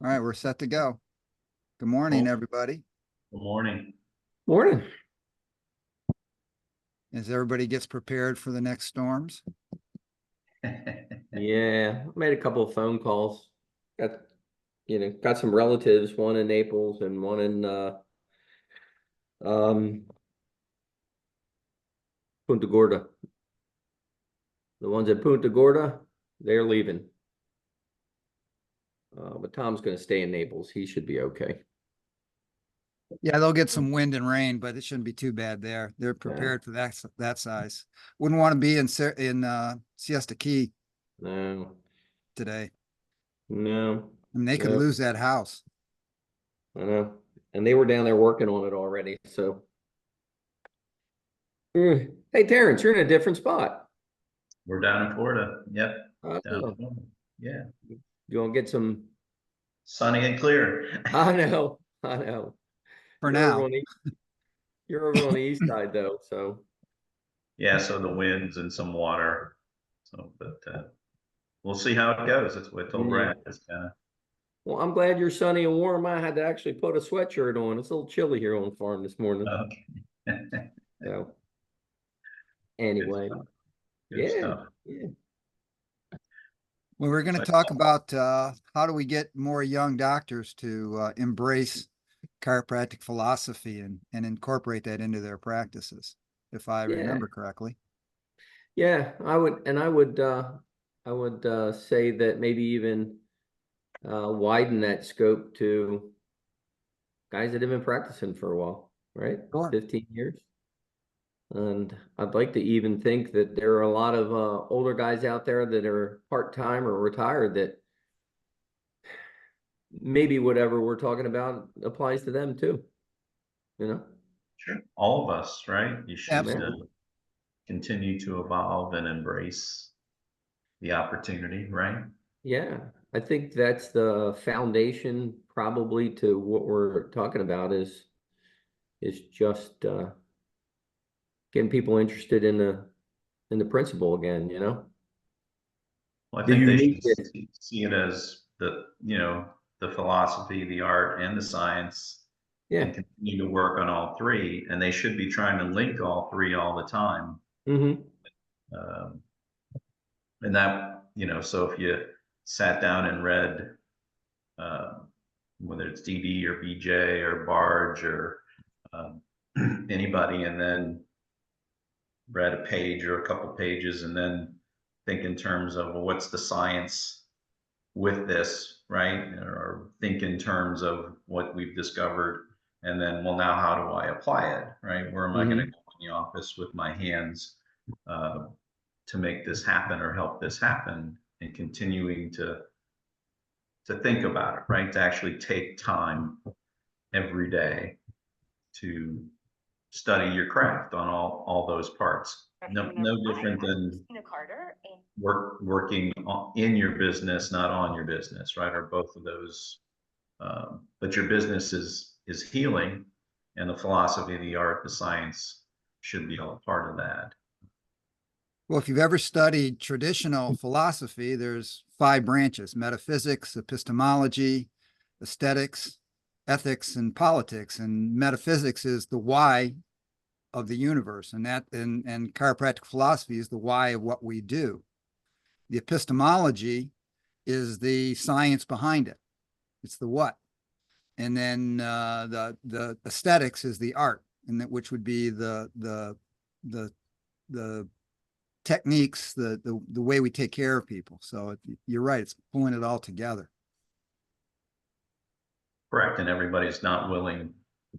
All right, we're set to go. Good morning, Well, everybody. good morning. Morning. As everybody gets prepared for the next storms. Yeah, I made a couple of phone calls. Got, got some relatives, one in Naples and one in um Punta Gorda. The ones at Punta Gorda, they're leaving. But Tom's gonna stay in Naples. He should be okay. Yeah, they'll get some wind and rain, but it shouldn't be too bad there. They're Yeah. prepared for that size. Wouldn't want to be in Siesta Key No, today. no, I mean, they could no, lose that house. I know. And they were down there working on it already. So, hey, Terrence, you're in a different spot. We're down in Florida. Yep. I Down in know. Florida. Yeah. You want to get some? Sunny and clear. I know. I know. For You're over now. on the You're over on the east side though, so Yeah. So the winds and some water. So, but we'll see how it goes. That's what I told yeah. Brad. It's kind of Well, I'm glad you're sunny and warm. I had to actually put a sweatshirt on. It's a little chilly here on the farm this morning. okay. So Good anyway, stuff. Good yeah, stuff. yeah, Well, we're going to So, talk about how do we get more young doctors to embrace chiropractic philosophy and incorporate that into their practices, if I yeah, remember correctly. yeah. I would say that maybe even widen that scope to guys that have been practicing for a while, right? Sure. 15 years. And I'd like to even think that there are a lot of older guys out there that are part-time or retired that maybe whatever we're talking about applies to them too, you know? sure. All of us, right? You should Absolutely. continue to evolve and embrace the opportunity, right? Yeah, I think that's the foundation probably to what we're talking about is just getting people interested in the principle again, you know? Well, I The think they should uniqueness. see it as the philosophy, the art, and the science, Yeah. and continue to work on all three. And they should be trying to link all three all the time. Mm-hmm. Um, and that, so if you sat down and read, uh, whether it's DD or BJ or Barge or um, anybody, and then read a page or a couple pages, and then think in terms of, well, what's the science with this, right? Or think in terms of what we've discovered. And then, well, now how do I apply it, right? Where am I going to Mm-hmm. go in the office with my hands uh, to make this happen or help this happen? And continuing to think about it, right? To actually take time every day to study your craft on all those parts. No different than working in your business, not on your business, right? Or both of those. But your business is healing, and the philosophy, the art, the science should be all part of that. Well, if you've ever studied traditional philosophy, there's 5 branches: metaphysics, epistemology, aesthetics, ethics, and politics. And metaphysics is the why of the universe, and chiropractic philosophy is the why of what we do. The epistemology is the science behind it. It's the what. And then the aesthetics is the art, and that which would be the the techniques, the way we take care of people. So you're right; it's pulling it all together. Correct. And everybody's not willing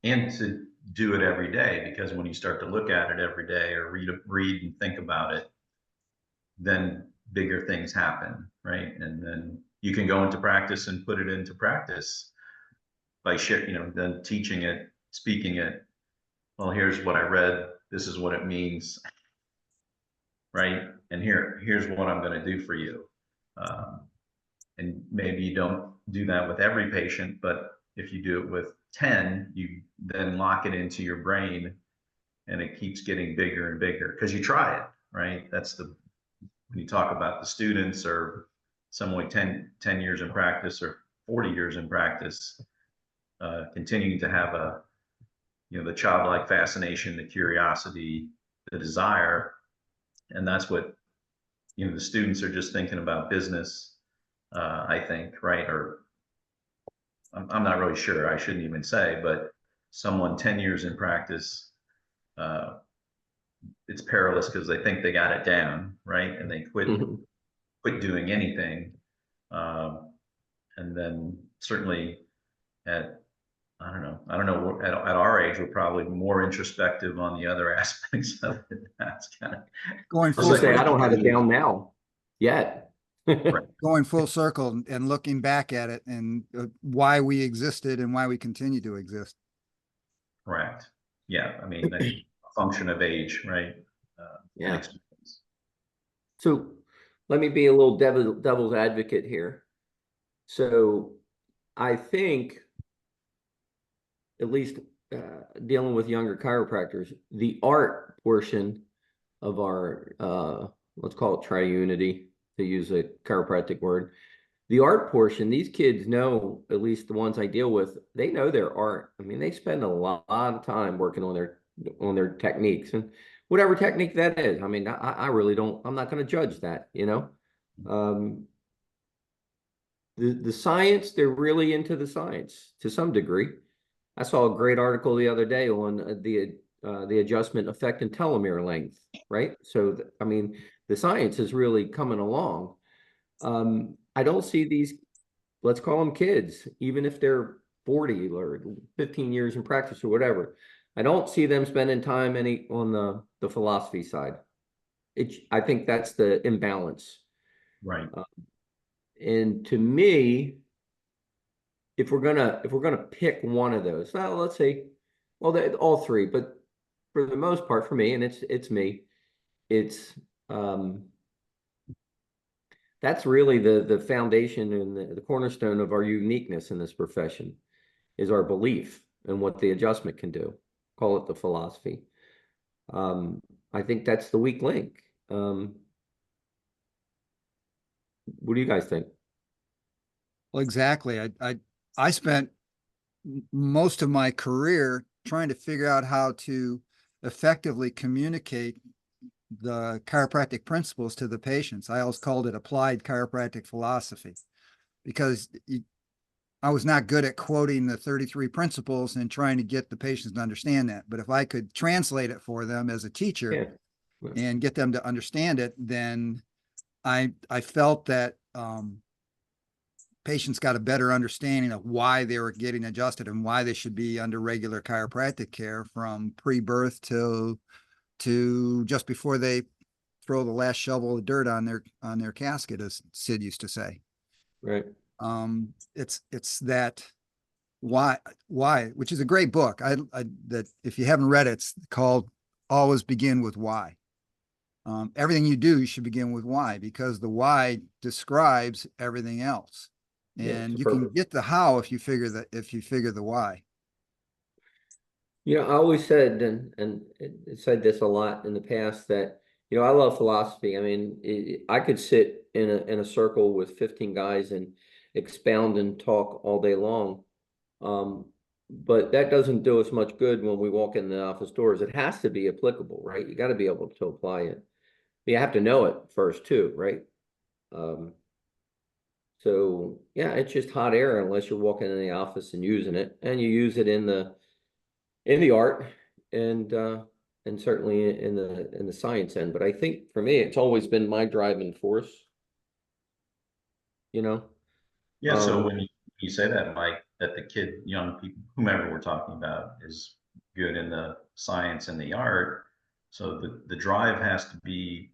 and to do it every day, because when you start to look at it every day or read and think about it, then bigger things happen, right? And then you can go into practice and put it into practice by then teaching it, speaking it. Well, here's what I read. This is what it means, right? And here's what I'm going to do for you. Um, and maybe you don't do that with every patient, but if you do it with 10, you then lock it into your brain, and it keeps getting bigger and bigger because you try it, right? That's when you talk about the students or someone 10 years in practice or 40 years in practice, continuing to have the childlike fascination, the curiosity, the desire. And that's what, the students are just thinking about business, I think, right? Or I'm not really sure, I shouldn't even say, but someone 10 years in practice, it's perilous because they think they got it down, right? And they quit doing anything. And then certainly at, I don't know, at our age, we're probably more introspective on the other aspects of it. That's kind of Going I full was gonna say, I don't have it circle, down now yet. going full circle and looking back at it and why we existed and why we continue to exist. correct. Yeah, I mean, a function of age, right? And Yeah. experience. So let me be a little devil's advocate here. So I think, at least dealing with younger chiropractors, the art portion of our, let's call it triunity, to use a chiropractic word, the art portion, these kids know, at least the ones I deal with, they know their art. I mean, they spend a lot of time working on their techniques, and whatever technique that is. I mean, I really don't, I'm not going to judge that, the science, they're really into the science to some degree. I saw a great article the other day on the adjustment effect and telomere length, right? So, I mean, the science is really coming along. I don't see these, let's call them kids, even if they're 40 or 15 years in practice or whatever. I don't see them spending time any on the philosophy side. I think that's the imbalance. Right. And to me, if we're gonna pick one of those, well, let's say, well, all three, but for the most part, for me, and it's me, it's that's really the foundation and the cornerstone of our uniqueness in this profession is our belief in what the adjustment can do. Call it the philosophy. I think that's the weak link. What do you guys think? Well, exactly. I spent most of my career trying to figure out how to effectively communicate the chiropractic principles to the patients. I always called it applied chiropractic philosophy because I was not good at quoting the 33 principles and trying to get the patients to understand that. But if I could translate it for them as a teacher and get them to understand it, then I felt that patients got a better understanding of why they were getting adjusted and why they should be under regular chiropractic care from pre-birth to just before they throw the last shovel of dirt on their casket, as Sid used to say. Right. It's that why, which is a great book. That if you haven't read it, it's called Always Begin with Why. Everything you do, you should begin with why, because the why describes everything else. And you can get the how if you figure the why. I always said, and said this a lot in the past, that, I love philosophy. I mean, I could sit in a circle with 15 guys and expound and talk all day long. But that doesn't do us much good when we walk in the office doors. It has to be applicable, right? You got to be able to apply it. You have to know it first too, right? So yeah, it's just hot air unless you're walking in the office and using it, and you use it in the art and certainly in the science end. But I think for me, it's always been my driving force. Yeah. So when you say that, Mike, that the young people, whomever we're talking about, is good in the science and the art, so the drive has to be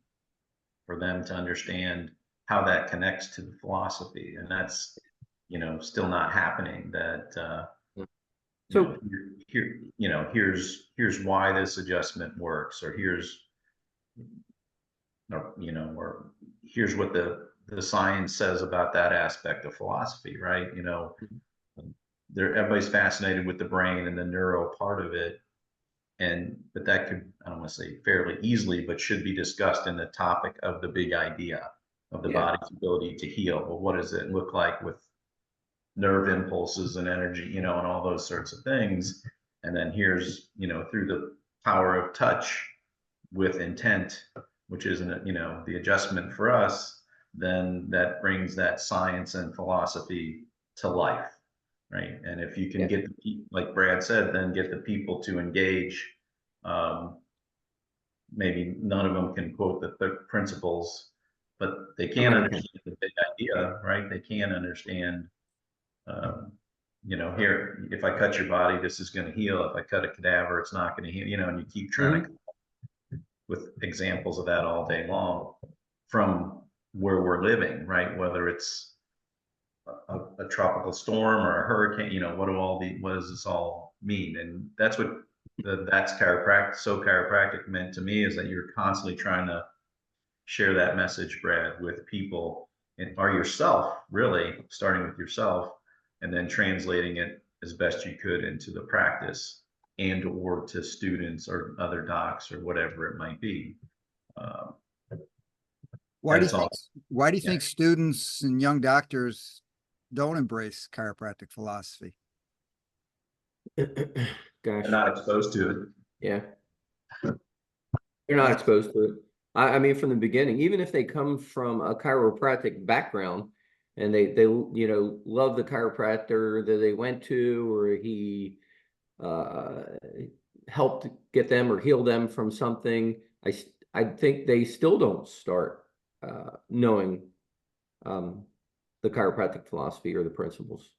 for them to understand how that connects to the philosophy, and that's still not happening. That So here's why this adjustment works, or or here's what the science says about that aspect of philosophy, right? Everybody's fascinated with the brain and the neuro part of it, but that could, I don't want to say fairly easily, but should be discussed in the topic of the big idea of the body's ability to heal. Well, what does it look like with nerve impulses and energy, you know, and all those sorts of things. And then here's, you know, through the power of touch with intent, which isn't, you know, the adjustment for us, then that brings that science and philosophy to life, right? And if you can Yeah. get like Brad said, then get the people to engage. Maybe none of them can quote the principles, but they can Somebody can. understand the big idea, right? They can understand, um, you know, here, if I cut your body, this is going to heal. If I cut a cadaver, it's not going to heal, you know, and you keep trying to, with examples of that all day long from where we're living, right? Whether it's a tropical storm or a hurricane, you know, what does this all mean? And that's what that's chiropractic. So chiropractic meant to me is that you're constantly trying to share that message, Brad, with people and or yourself, really starting with yourself and then translating it as best you could into the practice and or to students or other docs or whatever it might be. Um, Why do you that's think, all. why do you Yeah. think students and young doctors don't embrace chiropractic philosophy? Gosh, They're not exposed to it. yeah, they're not That's, exposed to it. I mean, from the beginning, even if they come from a chiropractic background and they you know love the chiropractor that they went to, or he uh, helped get them or heal them from something, I think they still don't start knowing um, the chiropractic philosophy or the principles.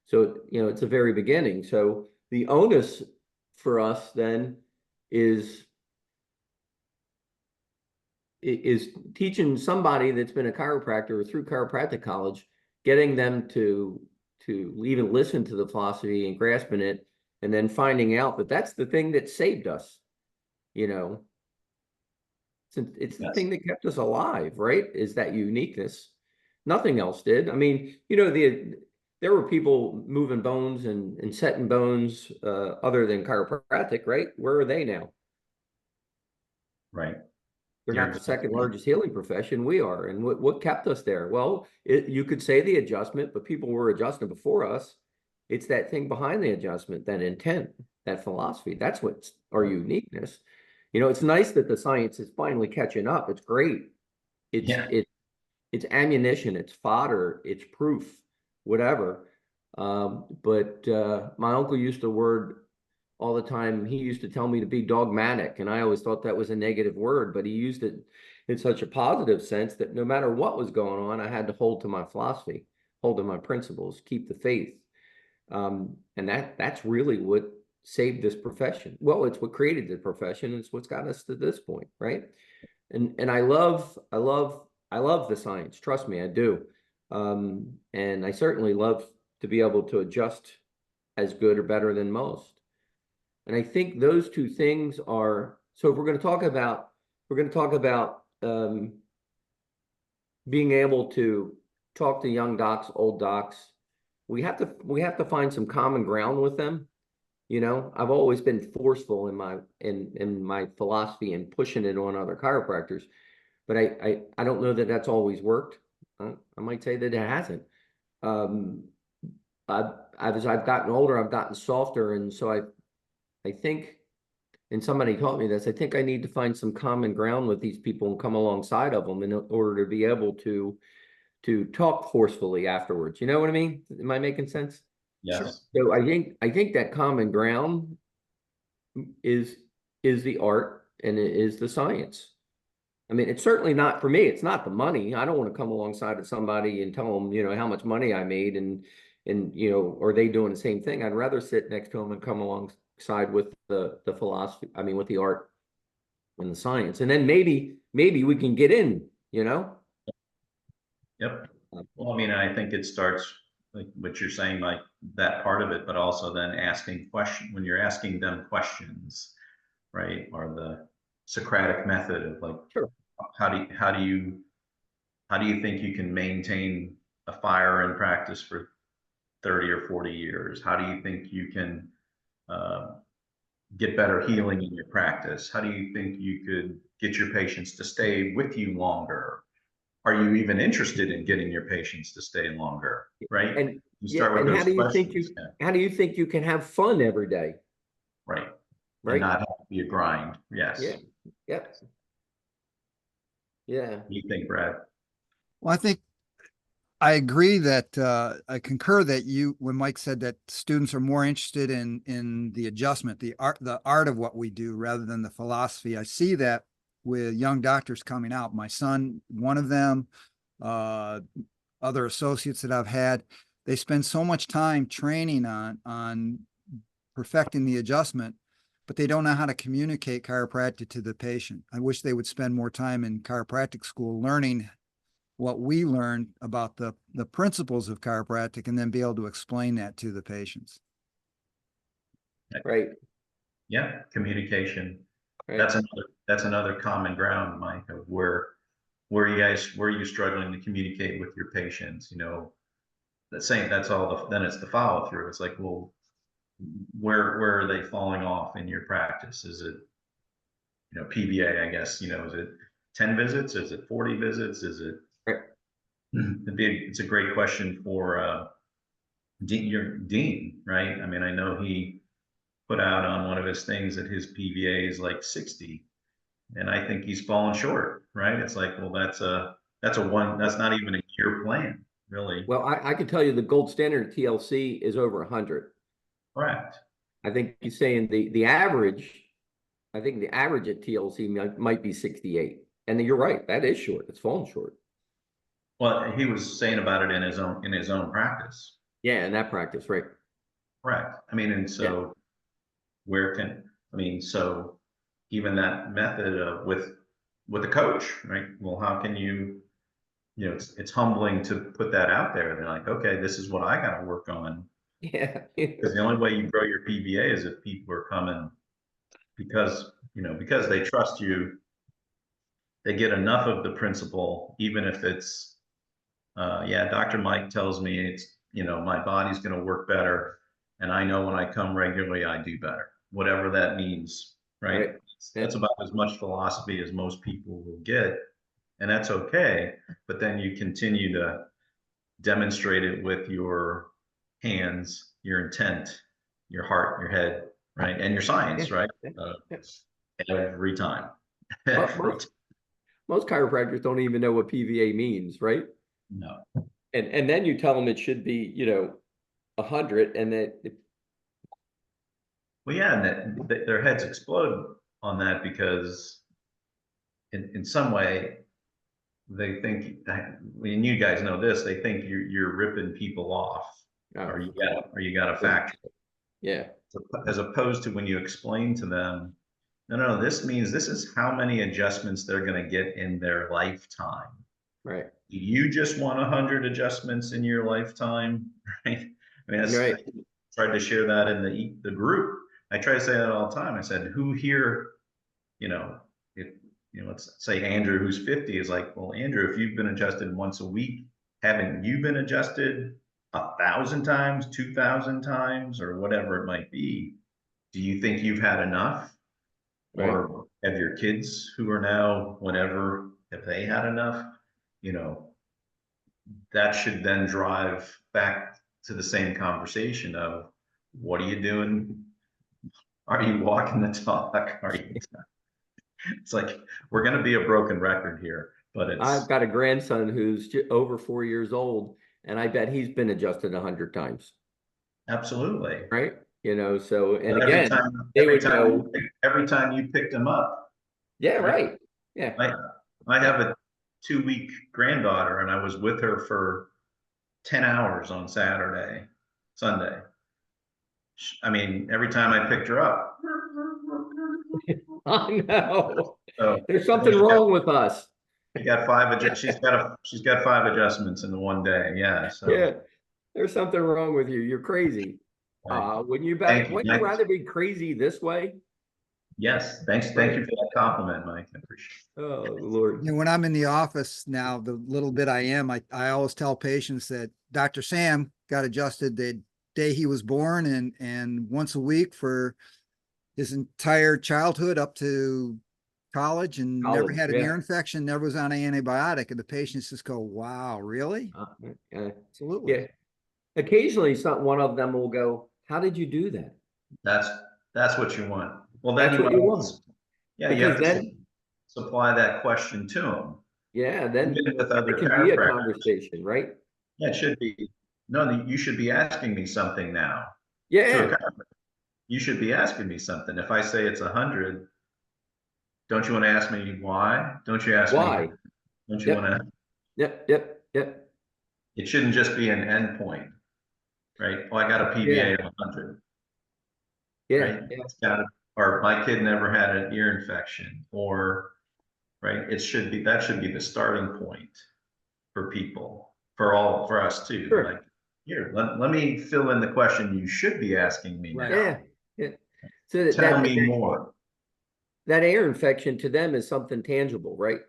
So, you know, it's the very beginning. So the onus for us then is is teaching somebody that's been a chiropractor or through chiropractic college, getting them to even listen to the philosophy and grasping it, and then finding out that that's the thing that saved us. You know, it's the Yes. thing that kept us alive, right? Is that uniqueness. Nothing else did. I mean, you know, there were people moving bones and setting bones other than chiropractic, right? Where are they now? Right. They're You're not the exactly second right. largest healing profession. We are. And what kept us there? Well, you could say the adjustment, but people were adjusting before us. It's that thing behind the adjustment, that intent, that philosophy. That's what's our uniqueness. You know, it's nice that the science is finally catching up. It's great. It's Yeah. it's ammunition, it's fodder, it's proof, whatever. But my uncle used the word all the time. He used to tell me to be dogmatic, and I always thought that was a negative word, but he used it in such a positive sense that no matter what was going on, I had to hold to my philosophy, hold to my principles, keep the faith. And that's really what saved this profession. Well, it's what created the profession. It's what's got us to this point, right? And I love the science. Trust me, I do. And I certainly love to be able to adjust as good or better than most. And I think those two things are, so if we're going to talk about being able to talk to young docs, old docs. We have to find some common ground with them. You know, I've always been forceful in my philosophy and pushing it on other chiropractors, but I don't know that that's always worked. I might say that it hasn't. Um, as I've gotten older, I've gotten softer, and so I think, and somebody taught me this. I think I need to find some common ground with these people and come alongside of them in order to be able to talk forcefully afterwards. You know what I mean? Am I making sense? sure. Yes. So I think that common ground is is the art and it is the science. I mean, it's certainly not for me. It's not the money. I don't want to come alongside of somebody and tell them, you know, how much money I made and you know, are they doing the same thing? I'd rather sit next to them and come alongside with the philosophy. I mean, with the art and the science, and then maybe we can get in. You know. Yep. Well, I mean, I think it starts like what you're saying, like that part of it, but also then asking questions when you're asking them questions, right? Or the Socratic method of like, Sure. how do you think you can maintain a fire in practice for 30 or 40 years? How do you think you can uh, get better healing in your practice? How do you think you could get your patients to stay with you longer? Are you even interested in getting your patients to stay longer? right? And You yeah, start with and those questions. Yeah, how do you think you can have fun every day? right. And Right? not have to be a grind. Yes. Yeah. Yep. Yeah. What do you think, Brad? Well, I think I agree that I concur that when Mike said that students are more interested in the adjustment, the art of what we do rather than the philosophy. I see that with young doctors coming out. My son, one of them, uh, other associates that I've had, they spend so much time training on perfecting the adjustment, but they don't know how to communicate chiropractic to the patient. I wish they would spend more time in chiropractic school learning what we learned about the principles of chiropractic and then be able to explain that to the patients. Right. Yeah, communication. Right. That's another common ground, Mike, of where are you struggling to communicate with your patients? You know, that's all then it's the follow through. It's like, well, where are they falling off in your practice? Is it, PBA, I guess, is it 10 visits? Is it 40 visits? Is it, Right. it's a great question for your dean, right? I mean, I know he put out on one of his things that his PVA is like 60, and I think he's fallen short, right? It's like, well, that's not even a year plan, really. Well, I can tell you the gold standard at TLC is over 100. Correct. I think he's saying the average, I think the average at TLC might be 68. And you're right, that is short. It's fallen short. Well, he was saying about it in his own practice. Yeah, in that practice, right? Correct. I mean, and Yeah. so so even that method of with the coach, right? Well, how can it's humbling to put that out there. They're like, okay, this is what I got to work on. Yeah. Because the only way you grow your PVA is if people are coming because they trust you. They get enough of the principle, even if it's, yeah, Dr. Mike tells me my body's going to work better. And I know when I come regularly, I do better, whatever that means, right? Right. That's about as much philosophy as most people will get. And that's okay. But then you continue to demonstrate it with your hands, your intent, your heart, your head, right? And your Yeah. science, right? Yeah. Uh, Yeah. every time. Mo- Every Most most chiropractors don't even know what PVA means, right? No. And then you tell them it should be, 100, and that Well, yeah, and their heads explode on that because in some way they think, and you guys know this, they think you're ripping people off, oh, or you got a factory, yeah, as opposed to when you explain to them, no, this means this is how many adjustments they're going to get in their lifetime. right, Do you just want 100 adjustments in your lifetime? Right? I mean, I right, tried to share that in the group. I try to say that all the time. I said, who here, if let's say Andrew, who's 50, is like, well, Andrew, if you've been adjusted once a week, haven't you been adjusted 1,000 times, 2,000 times, or whatever it might be? Do you think you've had enough? right. Or have your kids who are now whatever, have they had enough? You know, that should then drive back to the same conversation of what are you doing? Are you walking the talk? Are you? It's like we're going to be a broken record here, but I've it's got a grandson who's over 4 years old, and I bet he's been adjusted 100 times, absolutely. right? So, and But every again, time, they would go, every time you picked them up, yeah, right? right, yeah, I have a 2-week granddaughter, and I was with her for 10 hours on Sunday. I mean, every time I picked her up. I know. So There's something wrong with us. she's got 5 adjustments in the one day. Yeah. So Yeah, there's something wrong with you. You're crazy. right. Wouldn't you Thank you. wouldn't you rather be crazy this way? Yes. Thank Right. you for that compliment, Mike. I appreciate Oh, Lord. When I'm in the office now, the little bit I am, I always tell patients that Dr. Sam got adjusted the day he was born and once a week for his entire childhood up to college and never College, had an yeah. ear infection, never was on an antibiotic. And the patients just go, wow, really? Uh, Absolutely. yeah. occasionally one of them will go, how did you do that? That's that's what you want. Well, then That's you what you want, want. yeah, you Because have to then, supply that question to them. yeah, then Even with other it can be a chiropractors, conversation, right? yeah, it should be. No, you should be asking me something now. To a Yeah, chiropractor, you should be asking me something. If I say it's 100, don't you want to ask me why? Don't you ask me? why? Don't you want Yep, to? yep. It shouldn't just be an endpoint, right? Oh, I got a Yeah, PVA of 100, yeah, right? yeah, It's got to, or my kid never had an ear infection, or right. It should be that should be the starting point for people, for us too. sure. Like, here, let me fill in the question you should be asking me Right. now. Yeah, yeah. So that, Tell that me more. that ear infection to them is something tangible, right?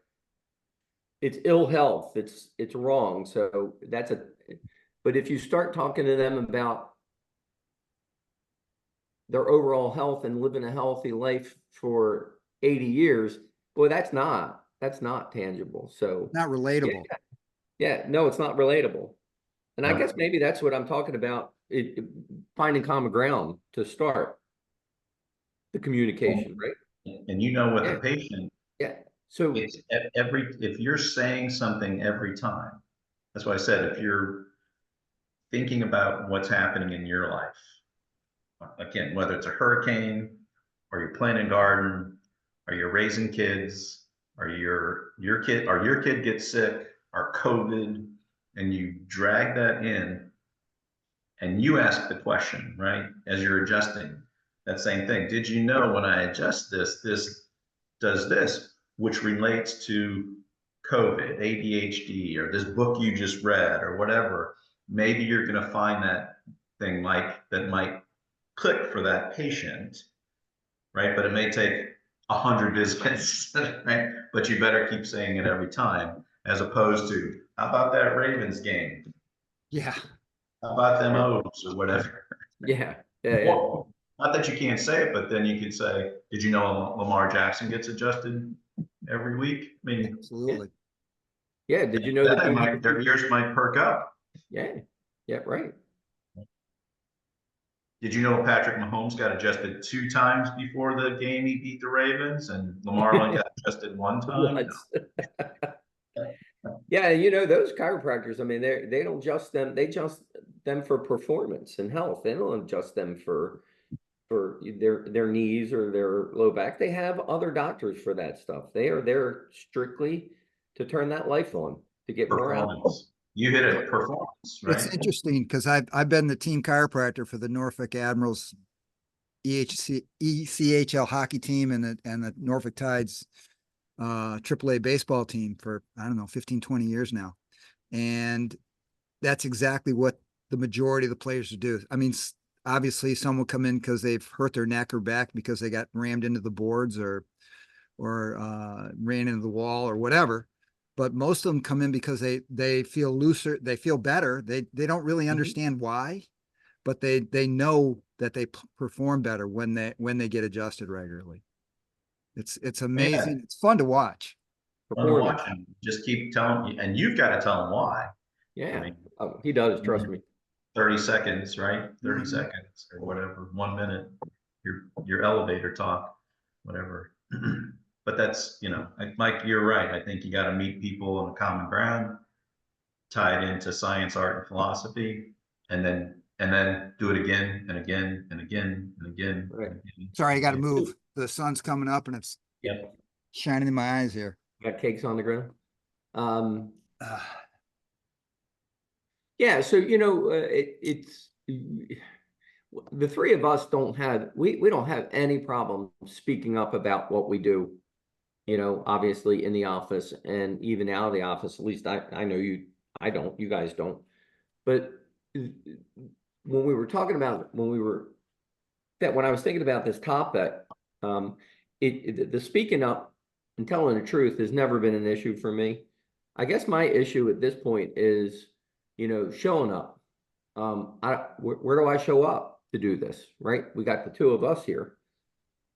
It's ill health. It's wrong. So but if you start talking to them about their overall health and living a healthy life for 80 years, boy, that's not tangible. So Not yeah, relatable. yeah, no, it's not relatable. And I No. guess maybe that's what I'm talking about, finding common ground to start the communication, right? And you know, with the Yeah, patient, yeah. So it's every if you're saying something every time. That's why I said if you're thinking about what's happening in your life, again, whether it's a hurricane, or you're planting a garden, or you're raising kids, or your kid gets sick, or COVID, and you drag that in, and you ask the question, right, as you're adjusting that same thing. Did you know when I adjust this, this does this, which relates to COVID, ADHD, or this book you just read, or whatever. Maybe you're going to find that thing, Mike, that might click for that patient, right? But it may take 100 visits, right? But you better keep saying it every time, as opposed to, how about that Ravens game? Yeah. How about them yeah, O's or whatever? yeah, yeah. Well, not that you can't say it, but then you could say, did you know Lamar Jackson gets adjusted every week? I mean, Yeah. Absolutely. Yeah, did you know that their ears might perk up. Yeah, yeah, right. Did you know Patrick Mahomes got adjusted 2 times before the game he beat the Ravens, and Lamar only got adjusted 1 time? Once. Yeah, those chiropractors, I mean, they don't adjust them, they adjust them for performance and health. They don't adjust them for their knees or their low back. They have other doctors for that stuff. They are there strictly to turn that life on, to get more out. Performance. You hit Yeah. it, performance, It's right? interesting because I've been the team chiropractor for the Norfolk Admirals ECHL hockey team and the Norfolk Tides AAA baseball team for, I don't know, 15, 20 years now. And that's exactly what the majority of the players do. I mean, obviously some will come in because they've hurt their neck or back because they got rammed into the boards or ran into the wall or whatever. But most of them come in because they feel looser, they feel better. They don't really understand why, but they know that they perform better when they get adjusted regularly. It's Yeah, amazing. It's fun to watch. fun to Performance. watch him. Just keep telling you, and you've got to tell him why. I Yeah. mean, Oh, he does, trust me. 30 seconds, right? 30 Mhm. seconds or whatever, 1 minute, your elevator talk, whatever. But that's, Mike, you're right. I think you got to meet people on the common ground, tie it into science, art, and philosophy, and then do it again and again and again and again Right. and again. Sorry, I got to And move. The sun's coming up and it's yep. shining in my eyes here. Got cakes on the ground. Um, Uh, yeah, so it's the three of us we don't have any problem speaking up about what we do, obviously in the office and even out of the office. At least I know you guys don't. But when we were talking about when I was thinking about this topic, um, the speaking up and telling the truth has never been an issue for me. I guess my issue at this point is, showing up. Where do I show up to do this? Right? We got the two of us here,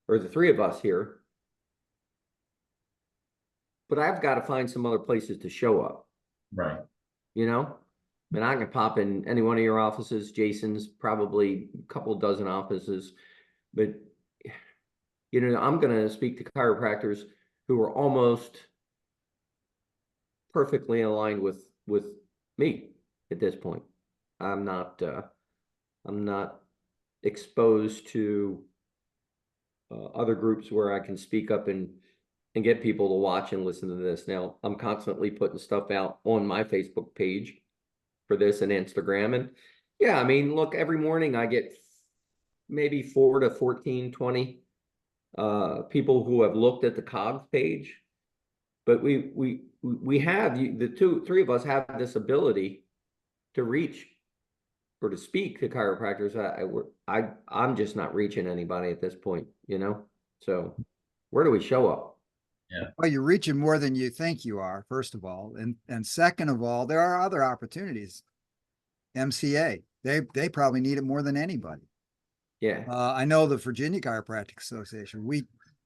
or the three of us here, but I've got to find some other places to show up. Right. You know, And I can pop in any one of your offices. Jason's probably a couple dozen offices, but you know, I'm going to speak to chiropractors who are almost perfectly aligned with me at this point. I'm not exposed to other groups where I can speak up and get people to watch and listen to this. Now, I'm constantly putting stuff out on my Facebook page for this and Instagram. And yeah, I mean, look, every morning I get maybe 4 to 14, 20 people who have looked at the COGS page. But we have the three of us have this ability to reach or to speak to chiropractors. I'm just not reaching anybody at this point, you know? So where do we show up? Yeah. Well, you're reaching more than you think you are, first of all. And second of all, there are other opportunities. MCA, they probably need it more than anybody. Yeah. I know the Virginia Chiropractic Association,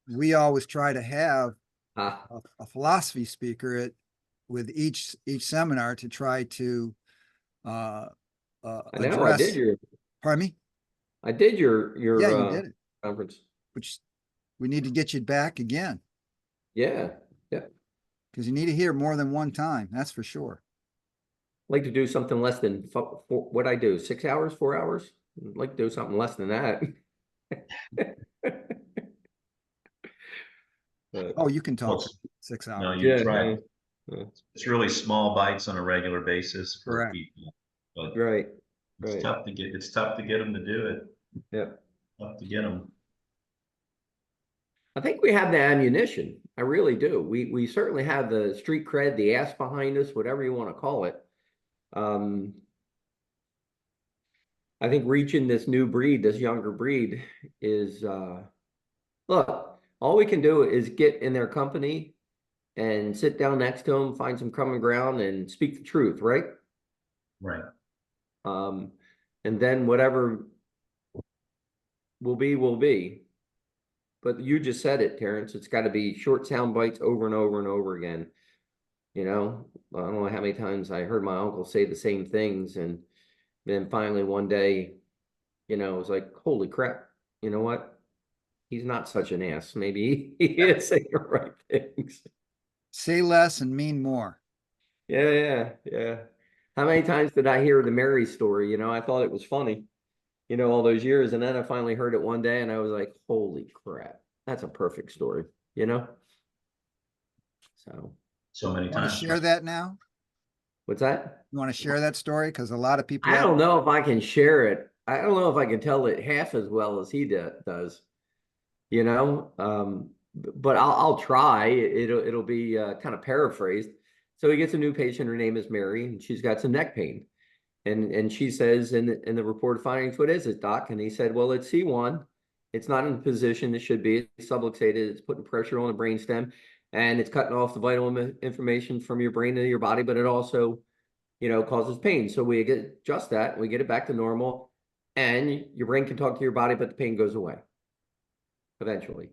we always try to have a philosophy speaker with each seminar to try to I know I address. did your Pardon me? I did your Yeah, you did it. conference. Which we need to get you back again. Yeah. Yeah. Because you need to hear more than one time, that's for sure. I'd like to do something less than what I do, 6 hours, 4 hours. I'd like to do something less than that. Oh, you can talk Well, 6 no, hours. you Yeah, try. yeah. It's really small bites on a regular basis for Correct. people, but Right. it's Right. tough to get. It's tough to get them to do it. Yeah. Tough to get them. I think we have the ammunition. I really do. We certainly have the street cred, the ass behind us, whatever you want to call it. I think reaching this new breed, this younger breed, is look, all we can do is get in their company and sit down next to them, find some common ground, and speak the truth, right? Right. And then whatever will be, will be. But you just said it, Terrence. It's got to be short sound bites over and over and over again. You know, I don't know how many times I heard my uncle say the same things. And then finally one day, you know, it was like, holy crap, you know what? He's not such an ass. Maybe he is saying the right things. Say less and mean more. Yeah. How many times did I hear the Mary story? You know, I thought it was funny, you know, all those years. And then I finally heard it one day and I was like, holy crap, that's a perfect story, you know? So many Want to times. share that now? What's that? You want to share that story? Because a lot of people I don't know if I can share it. I don't know if I can tell it half as well as he does, you know? But I'll try. It'll be kind of paraphrased. So he gets a new patient. Her name is Mary, and she's got some neck pain. And she says in the report of findings, what is it, doc? And he said, well, it's C1. It's not in the position it should be. It's subluxated. It's putting pressure on the brainstem, and it's cutting off the vital information from your brain to your body, but it also, you know, causes pain. So we get just that. We get it back to normal, and your brain can talk to your body, but the pain goes away eventually.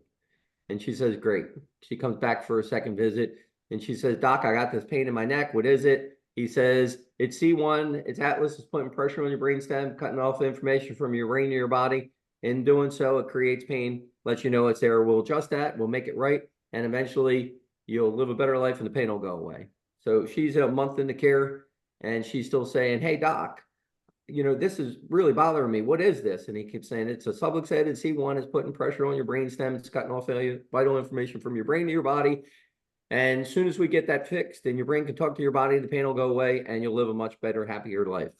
And she says, great. She comes back for a second visit, and she says, doc, I got this pain in my neck. What is it? He says, it's C1, it's Atlas, it's putting pressure on your brainstem, cutting off the information from your brain to your body. In doing so, it creates pain, lets you know it's there. We'll adjust that, we'll make it right, and eventually you'll live a better life and the pain will go away. So she's a month into care, and she's still saying, hey, doc, you know, this is really bothering me. What is this? And he keeps saying, it's a subluxated C1, it's putting pressure on your brainstem, it's cutting off vital information from your brain to your body. And as soon as we get that fixed, then your brain can talk to your body, the pain will go away, and you'll live a much better, happier life.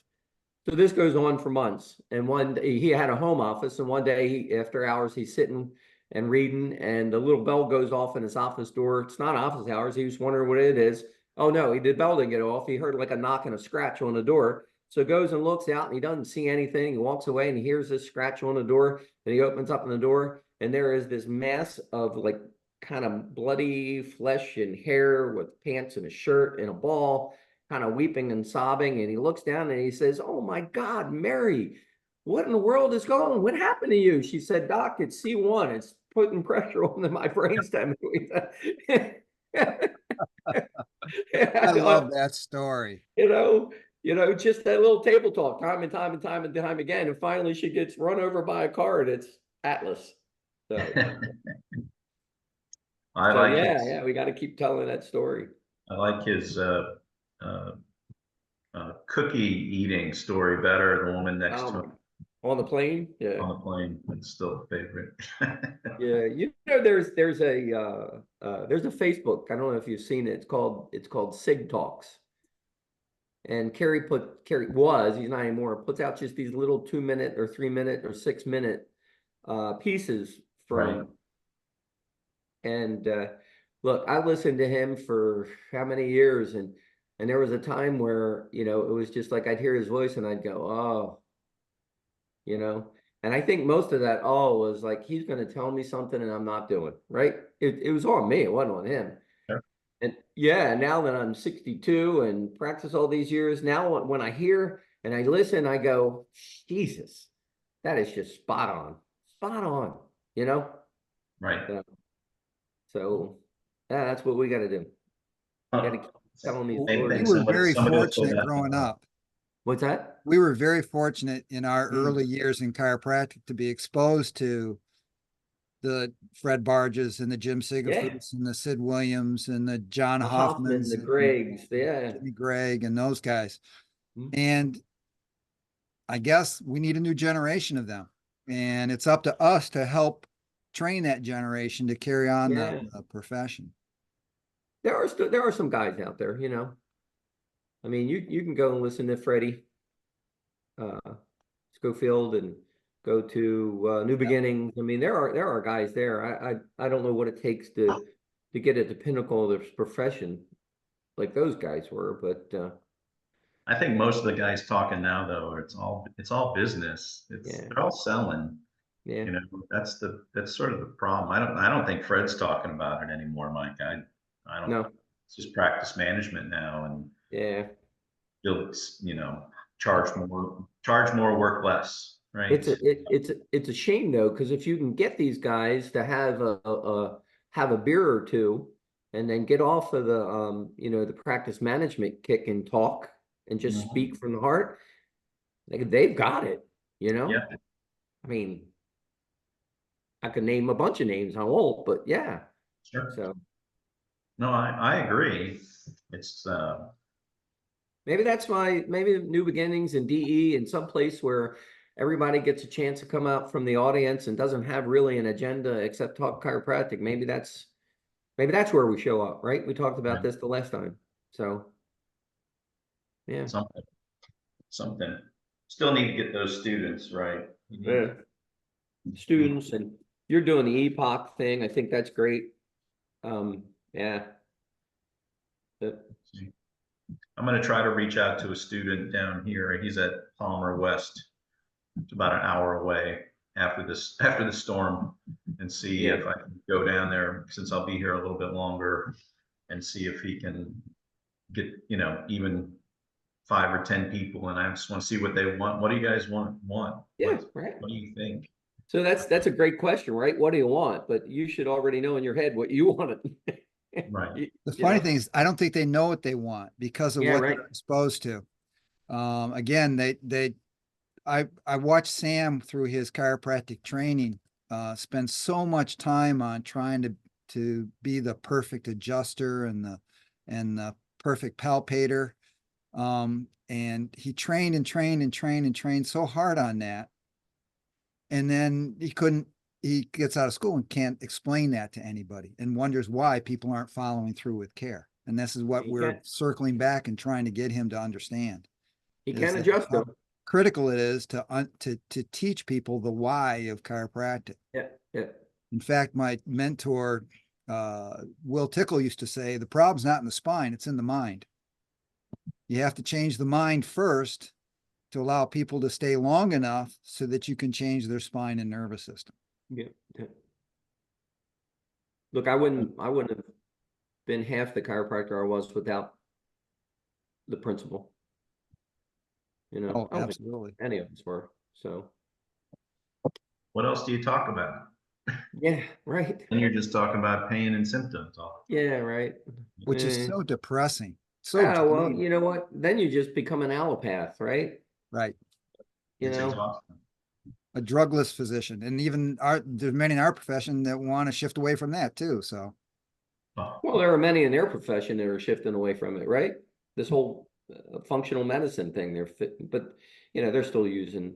So this goes on for months. And one day he had a home office, and one day after hours, he's sitting and reading, and the little bell goes off in his office door. It's not office hours. He was wondering what it is. Oh no, the bell didn't get off. He heard like a knock and a scratch on the door. So goes and looks out, and he doesn't see anything. He walks away and he hears this scratch on the door. And he opens up in the door, and there is this mass of like kind of bloody flesh and hair with pants and a shirt and a ball, kind of weeping and sobbing. And he looks down and he says, oh my God, Mary, what in the world is going on? What happened to you? She said, doc, it's C1. It's putting pressure on my brainstem. I love that story. You know, You know, just that little table talk, time and time and time and time again. And finally she gets run over by a car and it's Atlas. So, I so like yeah, his, we got to keep telling that story. I like his uh, cookie eating story better. The woman next to him On the plane. Yeah. on the plane. It's still a favorite. Yeah. You know, there's a Facebook. I don't know if you've seen it. It's called Sig Talks. And Carrie was, he's not anymore, puts out just these little 2 minute or 3 minute or 6 minute pieces Right. from, and look, I listened to him for how many years, and there was a time where, you know, it was just like I'd hear his voice and I'd go, oh, you know. And I think most of that oh was like he's gonna tell me something and I'm not doing, right? It was on me, it wasn't on him. Sure. And yeah, now that I'm 62 and practice all these years, now when I hear and I listen, I go, Jesus, that is just spot on, you know? Right. So, so yeah, that's what we got to do. Got to keep telling these Same We thing. stories. were Somebody, very somebody will say fortunate that. growing up. What's that? We were very fortunate in our Mm. early years in chiropractic to be exposed to the Fred Barges and the Jim Yeah, Sigafus and the Sid Williams and the John the Hoffman, Hoffmans the and Greggs, yeah. Jimmy Gregg and those guys. Mm. And I guess we need a new generation of them. And it's up to us to help train that generation to carry on Yeah, the profession. there are some guys out there, you know. I mean, you can go and listen to Freddie uh, Schofield and go to New Yep. Beginnings. I mean, there are guys there. I don't know what it takes to get at the pinnacle of this profession like those guys were, but I think most of the guys talking now, though, it's all business. yeah, They're all selling. yeah, You know, that's sort of the problem. I don't think Fred's talking about it anymore, Mike. I don't. no, It's just practice management now, and yeah. you'll charge more, work less, right? It's a shame though, because if you can get these guys to have a beer or two, and then get off of the you know, the practice management kick and talk and just Mhm. speak from the heart, like they've got it. You know, Yeah, I mean, I could name a bunch of names. I won't, but yeah. sure. So No, I agree. It's maybe that's why maybe New Beginnings and DE in some place where everybody gets a chance to come out from the audience and doesn't have really an agenda except talk chiropractic. Maybe that's where we show up, right? We talked about right, this the last time. So yeah. something, something. Still need to get those students right. You need Yeah. Students, and you're doing the epoch thing. I think that's great. Yeah. But, I'm going to try to reach out to a student down here. He's at Palmer West. It's about an hour away after the storm, and see yeah. if I can go down there since I'll be here a little bit longer, and see if he can get, even 5 or 10 people. And I just want to see what they want. What do you guys want? Yeah, right. What do you think? So that's a great question, right? What do you want? But you should already know in your head what you want. Right. The You funny know? thing is, I don't think they know what they want because of Yeah, what right. they're exposed to. Again, I watched Sam through his chiropractic training, spend so much time on trying to be the perfect adjuster and the perfect palpator. And he trained and trained and trained and trained so hard on that. And then he gets out of school and can't explain that to anybody and wonders why people aren't following through with care. And this is what He we're can't circling back and trying to get him to understand he is can't that adjust how them. critical it is to teach people the why of chiropractic. Yeah, yeah. In fact, my mentor, Will Tickle, used to say, the problem's not in the spine, it's in the mind. You have to change the mind first to allow people to stay long enough so that you can change their spine and nervous system. Yeah. Yeah. Look, I wouldn't have been half the chiropractor I was without the principle. You know, Oh, I don't think absolutely. any of us were. So What else do you talk about? yeah, right. And you're just talking about pain and symptoms all Yeah, right. Which is Eh, so depressing. So Oh, well, draining. you know what? Then you just become an allopath, right? Right. You It's know, exhausting. A drugless physician. And even there's many in our profession that want to shift away from that too. So Oh, well, there are many in their profession that are shifting away from it, right? This whole functional medicine thing, they're fit, but you know, they're still using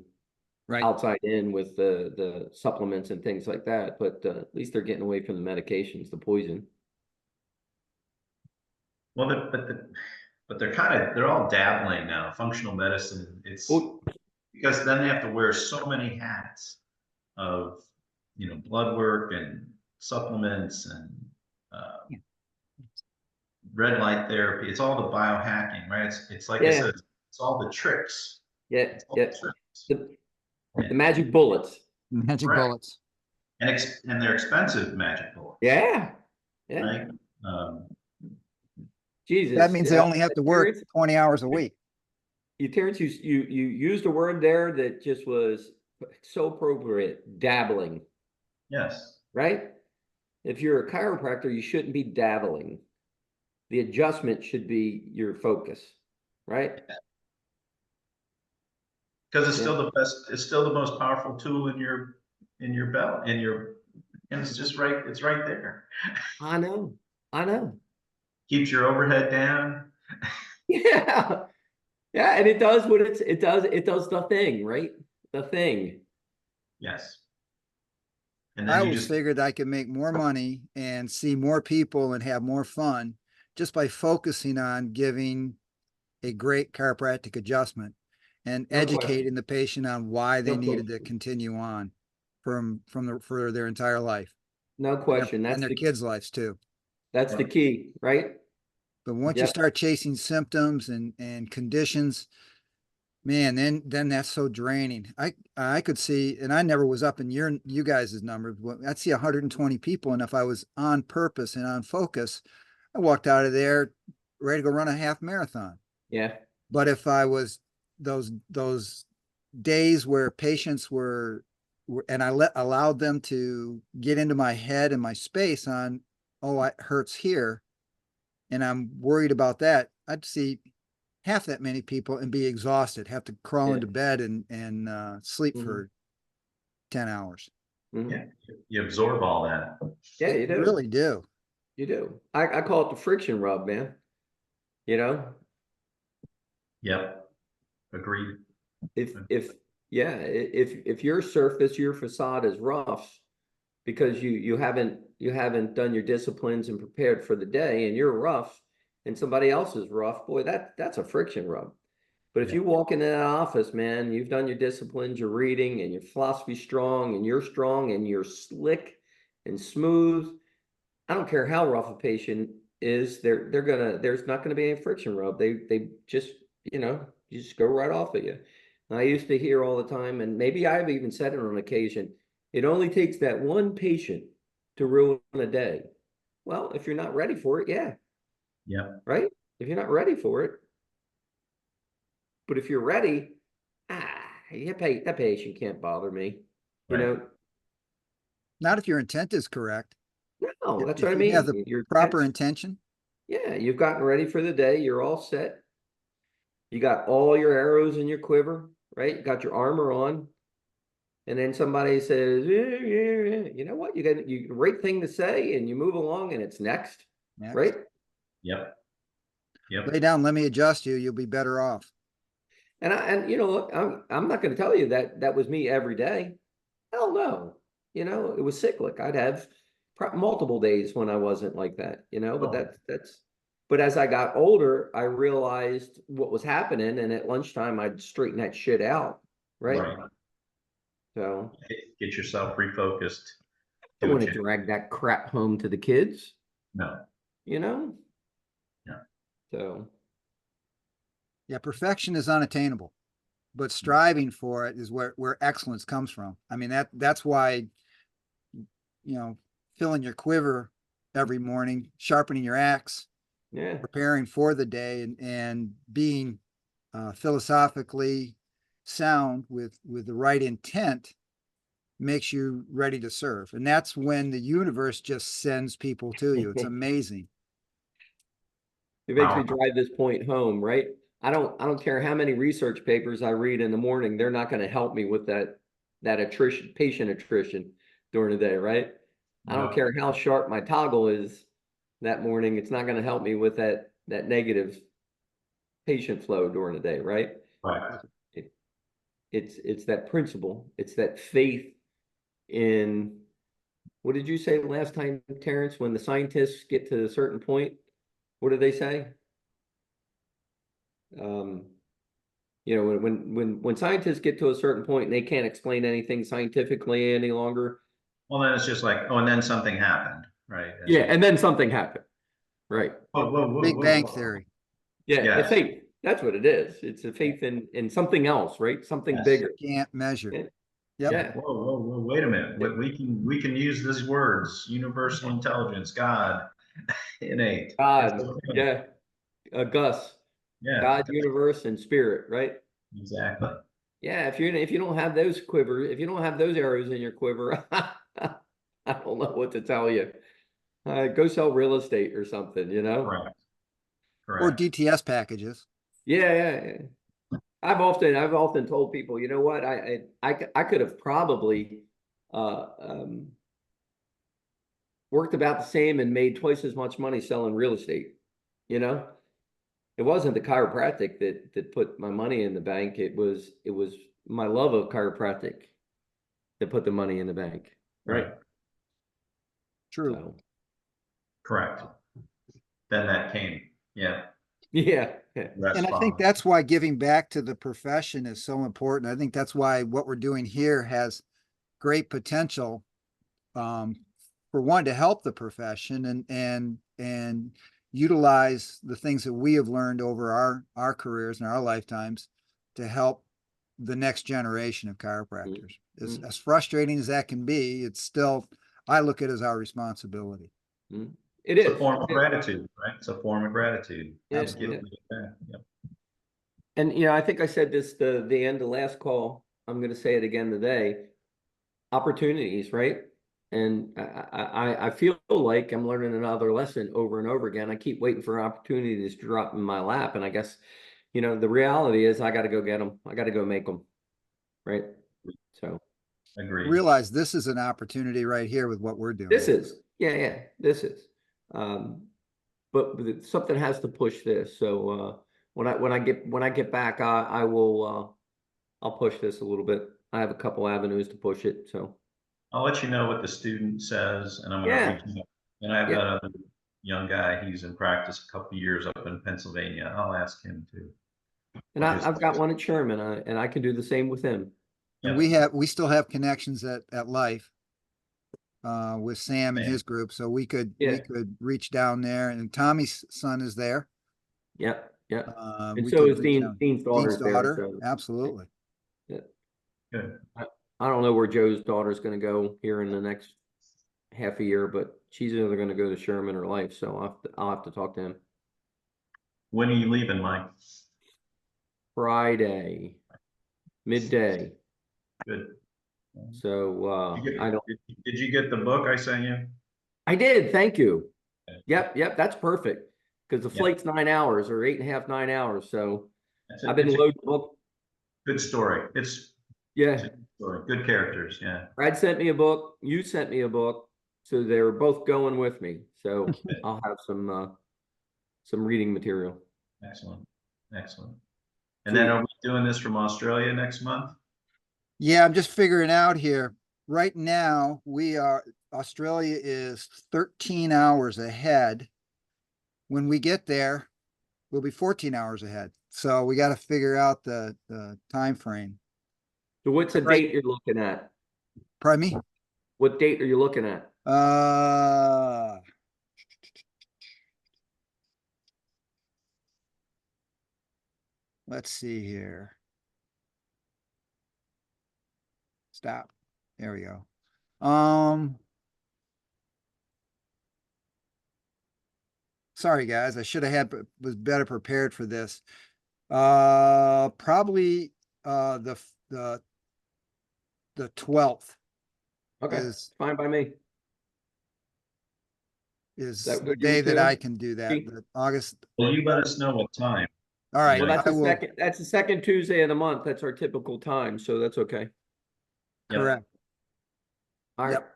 right. outside in with the supplements and things like that. But at least they're getting away from the medications, the poison. well, but they're all dabbling now. Functional medicine, it's Well, because then they have to wear so many hats of, blood work and supplements and uh, red light therapy. It's all the biohacking, right? It's like I yeah, said, it's all the tricks. yeah, It's all yeah. the tricks. The And, magic bullets. Magic correct. bullets. And they're expensive magic bullets, Yeah, yeah. right? Um, That Jesus, means they only have to work Terrence, 20 hours a week. Terrence, you used a word there that just was so appropriate. Dabbling, yes, right? If you're a chiropractor, you shouldn't be dabbling. The adjustment should be your focus, right? because it's Yeah, still the best. It's still the most powerful tool in your belt, and it's just right. It's right there. I know, I know. Keeps your overhead down. Yeah, yeah, and it does what it does the thing, right? The thing. Yes, and I then you always just figured I could make more money and see more people and have more fun just by focusing on giving a great chiropractic adjustment and No educating question. the patient on why No they needed to question. continue on for their entire life No and question. their kids' lives too. That's the key, right? But once you Yep. start chasing symptoms and conditions, man, then that's so draining. I could see, and I never was up in you guys' numbers. I'd see 120 people, and if I was on purpose and on focus, I walked out of there ready to go run a half marathon. Yeah. But if I was those days where patients and allowed them to get into my head and my space on, oh, it hurts here, and I'm worried about that, I'd see half that many people and be exhausted, have to crawl Yeah. into bed and sleep Mhm. for 10 hours. Mhm. yeah, you absorb all that. Yeah, you You do. really do. You do. I call it the friction rub, man. You know, Yep, agreed. if yeah, if your surface, your facade is rough because you haven't done your disciplines and prepared for the day and you're rough and somebody else is rough, boy, that's a friction rub. But if Yeah, you walk into that office, man, you've done your disciplines, you're reading, and your philosophy's strong, and you're slick and smooth. I don't care how rough a patient is, there's not gonna be any friction rub. They just, you just go right off of you. And I used to hear all the time, and maybe I've even said it on occasion, it only takes that one patient to ruin a day. Well, if you're not ready for it, yeah, yep, right? If you're not ready for it, but if you're ready, that patient can't bother me. You right. know, Not if your intent is correct. no, that's what If I you have the mean. You're proper that's intention, yeah, you've gotten ready for the day, you're all set. You got all your arrows in your quiver, right? You got your armor on. And then somebody says, you know what? You got you great thing to say, and you move along and it's next, right? next. Yep, Lay yep. down, let me adjust you, you'll be better off. And you know, look, I'm not going to tell you that that was me every day. Hell no. You know, it was cyclic. I'd have multiple days when I wasn't like that, but Oh, but as I got older, I realized what was happening. And at lunchtime, I'd straighten that shit out. Right. right. So Get yourself refocused. I Do don't what want you to drag that crap home to the kids, no. you know? Yeah. So, Yeah, perfection is unattainable, but striving for it is where excellence comes from. I mean, that's why, filling your quiver every morning, sharpening your axe, yeah. preparing for the day, and being philosophically sound with the right intent makes you ready to serve. And that's when the universe just sends people to you. It's amazing. It makes me drive this point home, right? I don't care how many research papers I read in the morning, they're not going to help me with that patient attrition during the day, right? I don't No. care how sharp my toggle is that morning, it's not going to help me with that negative patient flow during the day, right? Right. It's that principle, it's that faith in, what did you say last time, Terrence? When the scientists get to a certain point, what do they say? You know, when scientists get to a certain point and they can't explain anything scientifically any longer. Well, then it's just like, oh, and then something happened, right? Yeah, and then something happened. Right. Big Bang Theory. Yeah, Yes. it's faith. That's what it is. It's a faith in something else, right? Something Yes. bigger. Can't measure. Yeah. Yep. Yeah. Whoa, wait a minute. We can use these words: universal intelligence, God, innate. It's God. okay. Yeah. Gus. Yeah, God, universe, and spirit, right? exactly. Yeah. If you don't have those if you don't have those arrows in your quiver, I don't know what to tell you. Go sell real estate or something, you know? Correct. Or Correct. DTS packages. Yeah. I've often told people, you know what, I could have probably uh, um, worked about the same and made twice as much money selling real estate. You know, it wasn't the chiropractic that put my money in the bank. It was my love of chiropractic that put the money in the bank. Right. Right. True. So Correct. Then that came. Yeah. yeah. And I think Respond. that's why giving back to the profession is so important. I think that's why what we're doing here has great potential, for one, to help the profession and utilize the things that we have learned over our careers and our lifetimes to help the next generation of chiropractors. Mm-hmm. As frustrating as that can be, it's still, I look at it as our responsibility. It It's is a form of gratitude, right? It's a form of gratitude. Yeah, Absolutely. Give it back. Yep. And you know, I think I said this the end of last call. I'm going to say it again today. Opportunities, right? And I feel like I'm learning another lesson over and over again. I keep waiting for opportunities to drop in my lap, and I guess, you know, the reality is I got to go get them. I got to go make them, right? So Agreed. Realize this is an opportunity right here with what we're doing. this is, this is. But something has to push this. So when I get back, I will I'll push this a little bit. I have a couple avenues to push it. So I'll let you know what the student says, and I'm going to yeah, reach out. And I've yeah. got a young guy. He's in practice a couple of years up in Pennsylvania. I'll ask him too. And I've got one at Sherman, and I can do the same with him. And we still have connections at Life, with Sam and his group. So we could reach down there, and Tommy's son is there. Yeah. And We so could is reach out. Dean's daughter's there. daughter, So absolutely. yeah. Good. I don't know where Joe's daughter's going to go here in the next half a year, but she's either going to go to Sherman or Life. So I'll have to talk to him. When are you leaving, Mike? Friday, midday. Good. So Did you get the book I sent you? I did. Thank you. Yep. That's perfect because the Yep. flight's 9 hours or 8.5, 9 hours. So I've been It's a loading the book. good story. It's a good story. Good characters. Yeah. Brad sent me a book. You sent me a book. So they were both going with me. So I'll have some reading material. Excellent. And then are we doing this from Australia next month? Yeah, I'm just figuring out here. Right now, Australia is 13 hours ahead. When we get there, we'll be 14 hours ahead. So we got to figure out the time frame. So what's the date you're looking at? Pardon me? What date are you looking at? Let's see here. Stop. There we go. Sorry guys, I should have was better prepared for this. Probably the 12th. Okay, fine by me. is that the what you day would that do? I can do that, Keith? but August. Well, you let us know what time. All right, Well, that's I the will, second, that's the second Tuesday of the month. That's our typical time, so that's okay. Yep. correct. All right. Yep.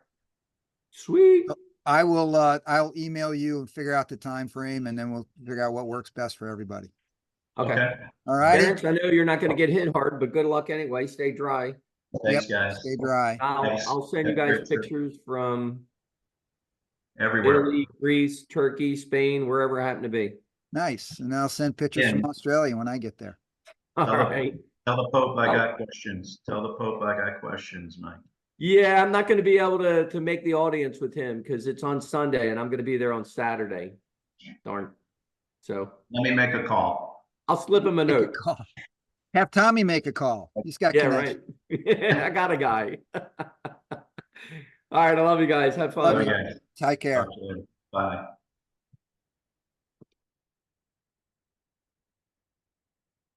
Sweet. I'll email you and figure out the time frame, and then we'll figure out what works best for everybody. Okay. All righty. Terrence, I know you're not gonna get hit hard, but good luck anyway. Stay dry. Thanks, Yep, guys. stay dry. I'll send you Have a guys great trip. pictures from Everywhere. Italy, Greece, Turkey, Spain, wherever I happen to be. Nice. And I'll send pictures from Yeah. Australia when I get there. All Tell the- right. Tell the Pope I Oh. got questions. Tell the Pope I got questions, Mike. Yeah, I'm not gonna be able to make the audience with him because it's on Sunday and I'm gonna be there on Saturday. Darn. So Let me make a call. I'll slip him a Make a note. call. Have Tommy make a call. He's got Yeah, connection. right. I got a guy. All right, I love you guys. Have fun. Love you. Okay. Take care. Talk to you later. Bye.